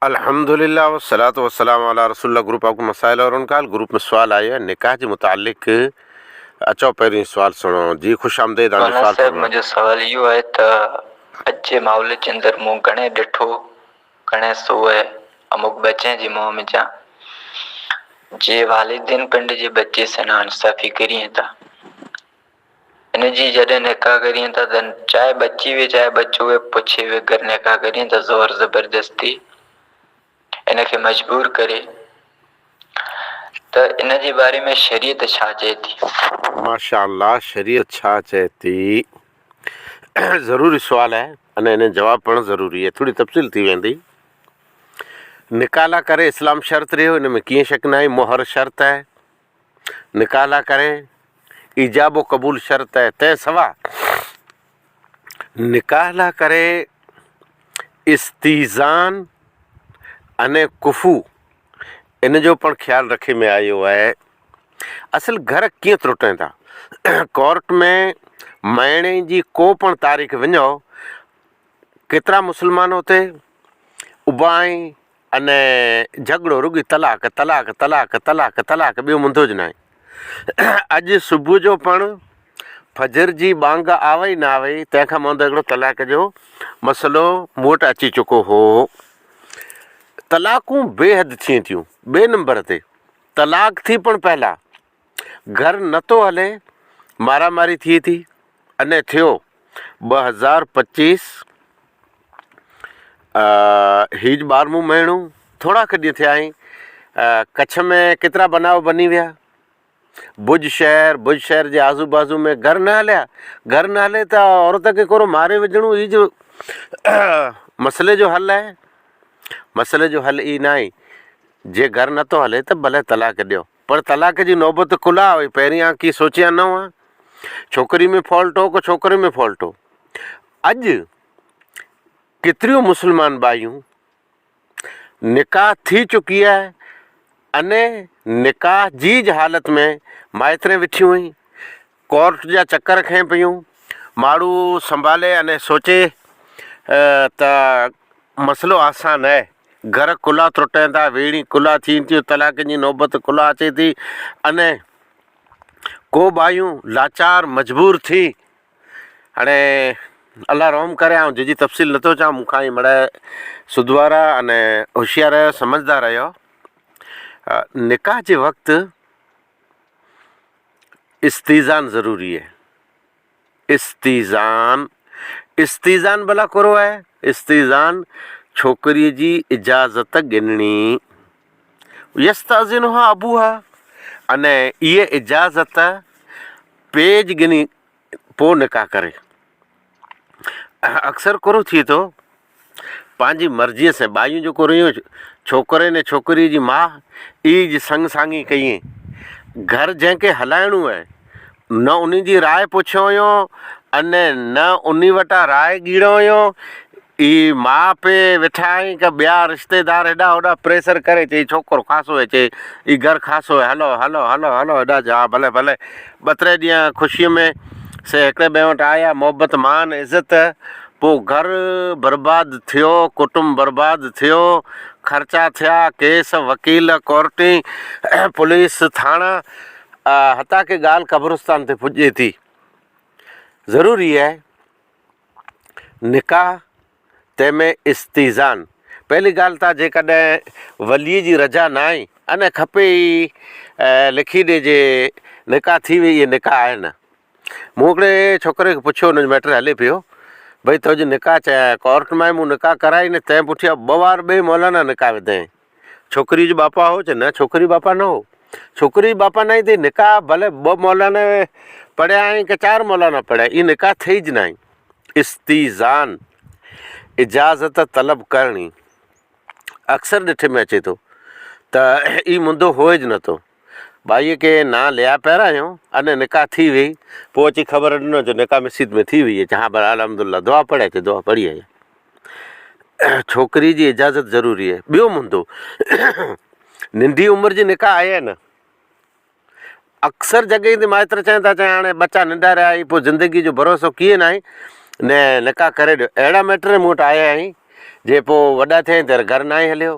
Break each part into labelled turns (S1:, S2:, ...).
S1: अल्हम्दुलिल्लाह वस्सलातु वस्सलामु अला रसूलिल्लाह। ग्रुप आपको मसाइल और उनका ग्रुप में सवाल आया है निकाह के मुतालिक। अचो पहिरीं सवाल सुनो जी। खुश आमदेद।
S2: मौलाना साहब मुंहिंजो सवाल इहो आहे त अॼु जे माहौल जे अंदरि मूं घणे ॾिठो घणे सोए अमुक बचे जी मुंहं में जा जे वालिदैन पिंड जे बच्चे से नाइंसाफ़ी करिए था। इन जी जॾहिं निकाह करिए था त चाहे बची हुए चाहे बच्चो हुए पुछे बग़ैर निकाह करिए था। ज़ोर ज़बरदस्ती इनखे मजबूर करे त इन जे बारे में शरीयत छा चए थी?
S1: माशाअल्लाह, शरीयत छा चए थी? ज़रूरी सवाल है अने इन जवाब पण ज़रूरी है। थोड़ी तफ़सील थी वेंदी। निकाला करे इस्लाम शर्त रहियो, इन में कीअं शक न आहे। मोहर शर्त है। निकाला करे ईजाबो क़बूल शर्त है। तंहिं सवा निकाला करे इस्तीज़ान अने कुफू इन जो पण ख्याल रखे में आयो है। असल घर कीअं त्रुटनि था। कोर्ट में महीने जी को पण तारीख़ वञो, केतिरा मुस्लमान उते उबा आहिनि अने झगड़ो रुॻी तलाक तलाक तलाक तलाक तलाक, ॿियो मुंदो ज न आहे। अॼु सुबुह जो पण फजर जी बांग आवे ई न आवे, तंहिंखां मुंदि हिकिड़ो तलाक जो मसइलो मूं वटि अची चुको हो। तलाकूं बेहद थियनि थियूं। ॿिए नंबर ते तलाक थी पण पहिला घर नथो हले, मारामारी थिए थी। अने थियो 2025 हीज 12 महीनो, थोड़ा ॾींहं थिया आहिनि। कच्छ में केतिरा बनाव बनी विया। भुज शहर जे आज़ू बाज़ू में घर न हलिया। घर न हले त औरत खे कोरो मारे विझणो, ही जो मसइले जो हल आहे। मसइले जो हल ई न आहे। जे घर नथो हले त भले तलाक ॾियो, पर तलाक जी नौबत खुला हुई। पहिरियां की सोचिया न हुआ। छोकिरी में फॉल्ट हो को छोकिरे में फॉल्ट हो। अॼु केतिरियूं मुस्लमान बाइयूं निकाह थी चुकी आहे अने निकाह जी हालत में माइतरे वेठियूं हुई। कोर्ट जा चक्कर खएं पियूं। माण्हू संभाले अने सोचे त मसइलो आसान आहे। घर खुला त्रुटनि था, वेड़ी खुला थियनि थियूं, तलाक जी नौबत खुला अचे थी। अने को बाइयूं लाचार मजबूर थी। हाणे अल्लाह रहम करे, ऐं जंहिंजी तफ़सील नथो चवां, मूंखां ई मड़ा सुधवारा अने होशियार रहियो, समझदार रहियो। निकाह जे वक़्तु इस्तीज़ान ज़रूरी है। इस्तीज़ान भला करो आहे। इस्तीज़ान छोकिरीअ जी इजाज़त गिनणी। यस्ताज़िनुहा अबूहा, अने इहे इजाज़त पेज गिनी पोइ निकाह करे। अक्सर कोरो थिए थो पंहिंजी मर्ज़ीअ सां बाइयूं जेको रहियूं, छोकिरे ने छोकिरी जी माउ ई संग सांगी कई। घर जंहिंखे हलाइणो आहे न उन जी राय पुछियो हुयो अने न उन वटां राय ॻीड़ो हुयो। ई माउ पीउ वेठा आहिनि की ॿिया रिश्तेदार हेॾा होॾा प्रेशर करे, चई छोकिरो खासो आहे, चई ई घरु खासो आहे, हलो हलो हलो हलो हेॾा जा भले भले। 2-3 ॾींहं ख़ुशीअ में से हिकिड़े ॿिए वटि आया, मोहबत मान इज़त, पोइ घरु बर्बादु थियो, कुटुंब बर्बादु थियो, ख़र्चा थिया, केस वकील कोर्टी पुलिस थाणा, हता की ॻाल्हि क़ब्रिस्तान ते पुॼे थी। ज़रूरी आहे निकाह, तंहिंमें इस्तीज़ान। पहली ॻाल्हि त जेकॾहिं वलीअ जी रजा न आहे अने खपे ई लिखी ॾिजे निकाह थी वई, इहे निकाह आहे न। मूं हिकिड़े छोकिरे खे पुछियो, हुनजो मैटर हले पियो, भई तुंहिंजी निकाह चए कोर्ट में मूं निकाह कराई न, तंहिं पुठियां 2 बार ॿिए मौलाना निकाह विधाईं। छोकिरी जो बापा हो? चए न, छोकिरी बापा न हो। छोकिरी बापा न थी, निकाह भले 2 मौलाना पढ़िया आहिनि की 4 मौलाना पढ़िया, इहा निकाह थिए ज न आहे। इस्तीज़ान, इजाज़त तलब करणी, अक्सर ॾिठे में अचे थो त ई मुंदो होए ज नथो। भाईअ खे ना लिया पहिरां अने निकाह थी वई, पोइ अची ख़बर ॾिनो जो निकाह मस्जिद में थी वई। हा भला अलहमदुलिल्लाह, दुआ पढ़े अचे, दुआ पढ़ी आहे। छोकिरी जी इजाज़त ज़रूरी आहे। ॿियो मुंदो नंढी उमिरि जी निकाह आहे न। अक्सर जॻहि ते माइट चवनि था, चए हाणे बच्चा नंढा रहिया आहिनि, पोइ ज़िंदगी जो भरोसो कीअं न आहे, न निकाह करे ॾियो। अहिड़ा मैटर मूं वटि आया आहिनि जे पोइ वॾा थिया त घर न ई हलियो,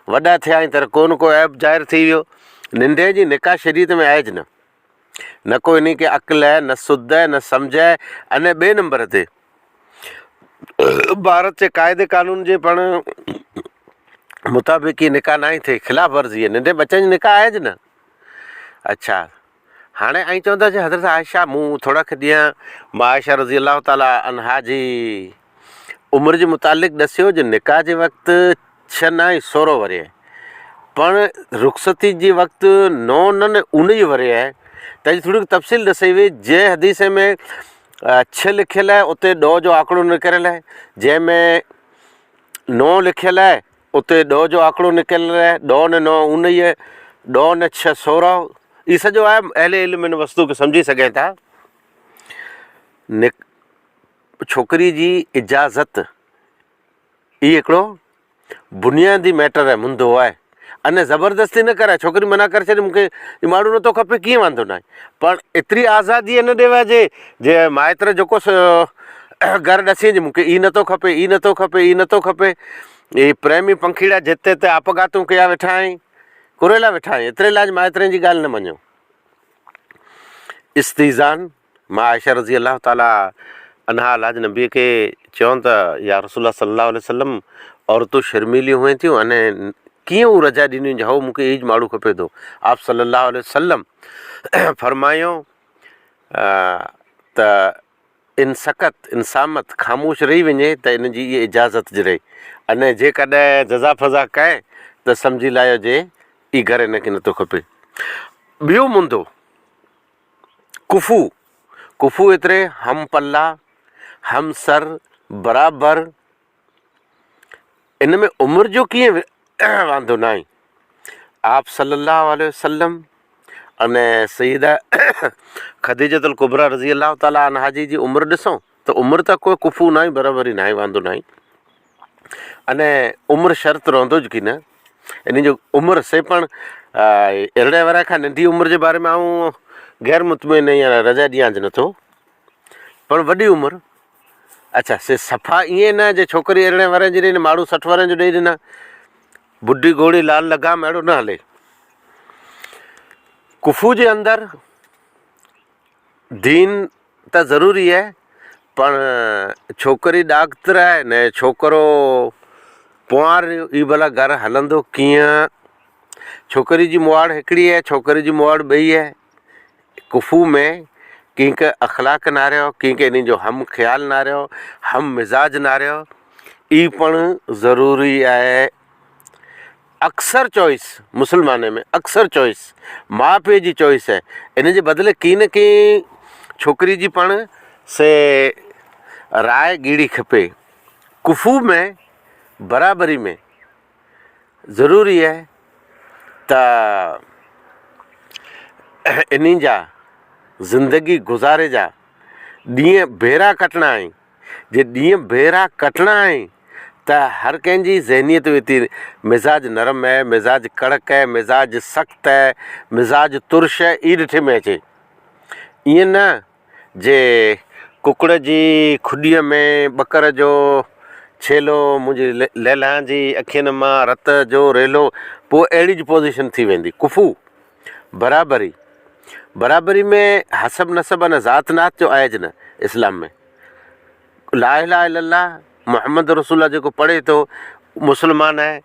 S1: वॾा थिया त को ऐब ज़ाहिर थी वियो। निंढे जी निकाह शरीयत में आहे ज न को इन खे अक़ुलु आहे, न सुध आहे, न सम्झ आहे। अने ॿिए नंबर ते भारत जे क़ाइदे कानून जे पण मुताबिक़ निकाह न ई थिए, ख़िलाफ़ वर्ज़ी आहे, नंढे बच्चनि जी निकाह आहे ज न। अच्छा, हाणे ऐं चवंदा जे हज़रत आयशा, मूं थोरा ॾींहं मां आयशा रज़ी अलाह ताला अन्हा जी उमिरि जे मुतालिक़ ॾसियो जे निकाह जे वक़्तु 6 न 16 वरे आहे, पण रुख़सती जे वक़्तु 9 न 19 वरे आहे। त थोरी तफ़सील ॾसई वई। जंहिं हदीस में 6 लिखियलु आहे उते 2 जो आंकड़ो निकिरियल आहे, जंहिंमें 9 लिखियलु आहे उते 2 जो आंकड़ो निकिरियल आहे। 2 न 9 19, 2 न 6 16। इहो सॼो आहे, अहले इल्म इन वस्तु खे सम्झी सघनि था। छोकिरी जी इजाज़त इहो हिकिड़ो बुनियादी मैटर आहे, मुंदो आहे। अने ज़बरदस्ती न कराए, छोकिरी मना करे छॾे मूंखे ही माण्हू नथो खपे, कीअं वांदो न आहे, पर एतिरी आज़ादी न ॾिए जे माइत्र जेको घर ॾसी जे मूंखे ई नथो खपे, ई नथो खपे, ई नथो खपे। ही प्रेमी पंखीड़ा जिते ते आपघातूं कया वेठा आहिनि, कुरेला वेठा आहिनि, एतिरे लाइ माइत्रनि जी ॻाल्हि न मञो। इस्तीज़ान, मां आयशा रज़ी अलाह ताला अन्हा अलाह जे नबीअ खे चवनि त या रसूल सल्लल्लाहु अलैहि वसल्लम, औरतूं शर्मीलियूं हुयूं थियूं, अने कीअं उहो रजा ॾिनियूं जो मूंखे ई माण्हू खपे थो। आप सल्लल्लाहु अलैहि वसल्लम फरमायो त इंसामत ख़ामोश रही वञे त इन जी इहा इजाज़त जी रही, अने जेकॾहिं जज़ा फज़ा कए त सम्झी लाहियो जे ई घर हिनखे नथो खपे। ॿियो मुंदो कुफू एतिरे हम पल्ला हम सर बराबरि, इन में उमिरि जो कीअं वांदो न आहे। आप सल्लल्लाहु अलैहि वसल्लम अने सईदा खदीजतुल कुबरा रज़ी अलाह ताला अन्हा जी उमिरि ॾिसूं त उमिरि त कोई कुफू न आहे, बराबरि न आहे, वांदो न आहे। अने उमिरि शर्त रहंदो ज की न, इन जो उमिरि से पण 11 वरे खां नंढी उमिरि जे बारे में आऊं गैर मुतमिन या रजा ॾियां ज नथो, पर वॾी उमिरि। अच्छा, से सफ़ा ईअं न जे छोकिरी 11 वरे जी ॾेई माण्हू 60 वरे जो ॾेई ॾिना, बुढ़ी घोड़ी लाल लगाम, अहिड़ो न हले। कुफू जे अंदरि दीन त ज़रूरी आहे, पण छोकिरी डॉक्टर आहे न छोकिरो पुआर, ई भला घर हलंदो कीअं। छोकिरी जी मुआड़ हिकिड़ी आहे, छोकिरे जी मुआड़ ॿई आहे। कुफू में कंहिंखे अख़लाक न रहियो, कंहिंखे इन जो हम ख़्यालु न रहियो, हम मिज़ाज न रहियो, ई पण ज़रूरी आहे। अक्सर चॉइस मुस्लमान में, अक्सर चॉइस माउ पीउ जी चॉइस आहे। इन जे बदिले की न की छोकिरी जी पण से राय ॻीड़ी खपे। कुफू में बराबरी में ज़रूरी आहे त इन जा ज़िंदगी गुज़ारे जा ॾींहं भेरा कटणा आहिनि। जे ॾींहं भेरा कटणा आहिनि त हर कंहिंजी ज़हनियत हुई, मिज़ाज नरम आहे, मिज़ाज कड़क आहे, मिज़ाज सख़्तु आहे, मिज़ाज तुर्श आहे, ई ॾिठे में अचे। ईअं न जे कुकड़ जी खुॾीअ में ॿकर जो छेलो, मुंहिंजी लैला जी अखियुनि मां रत जो रेलो, पोइ अहिड़ी जी पोज़ीशन थी वेंदी। कुफू बराबरी में हसब नसब न ज़ात नात जो आहे ज न इस्लाम में। ला इलाहा इल्लल्लाह मुहम्मद रसूलुल्लाह जेको पढ़े थो मुस्लमान आहे।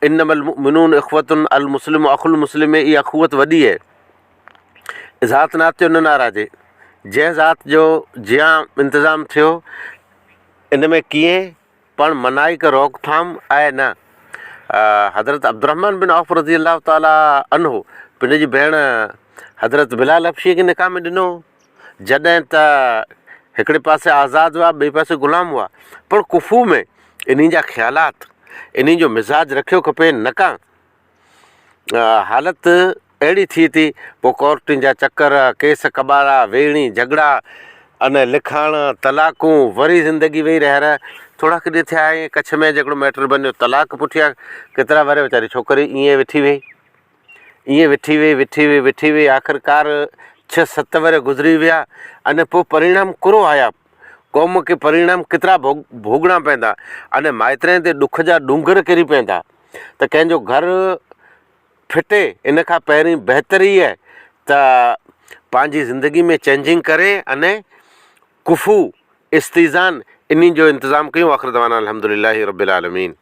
S1: इन्नमल मुमिनून इख़्वतुन अल मुस्लिम अख़ुल मुस्लिम, इहा अख़ुवत वॾी आहे। ज़ात नात जो न नाराज़े, जंहिं ज़ात जो जीअं इंतिज़ाम थियो इन में कीअं पण मनाई का रोकथाम आहे न। हज़रत अब्दुर्रहमान बिन औफ़ रज़ी अलाह ताला अन्हु पंहिंजी भेण हज़रत बिलाल हबशी खे निकाह में ॾिनो, जॾहिं त हिकिड़े पासे आज़ादु हुआ, ॿिए पासे ग़ुलाम हुआ, पर कुफू में इन्ही जा ख़्यालात, इन्ही जो मिज़ाज रखियो खपे। न का हालत अहिड़ी थिए थी, पोइ कोर्टुनि जा चकर, केस कबाड़ा, वेड़ी झगड़ा, अने लिखाण, तलाक़ूं, वरी ज़िंदगी वेही रहिया। थोरा ॾींहं थिया आहे कच्छ में हिकिड़ो मैटर बनियो, तलाक पुठियां केतिरा वरे वीचारी छोकिरी ईअं वेठी वई, आख़िरकार 6-7 वरे गुज़री विया। अने पोइ परिणाम कुरो आया, क़ौम खे परिणाम केतिरा भोगणा पवंदा अने माइतरनि ते ॾुख जा ॾूंगर किरी पवंदा। त कंहिंजो घरु फिटे इन खां पहिरीं बहितरी आहे त पंहिंजी ज़िंदगी में चेंजिंग करे अने कुफू इस्तीज़ान इन्हनि जो इंतज़ामु कयूं। आख़िर दवाना अल्हम्दुलिल्लाहि रब्बिल आलमीन।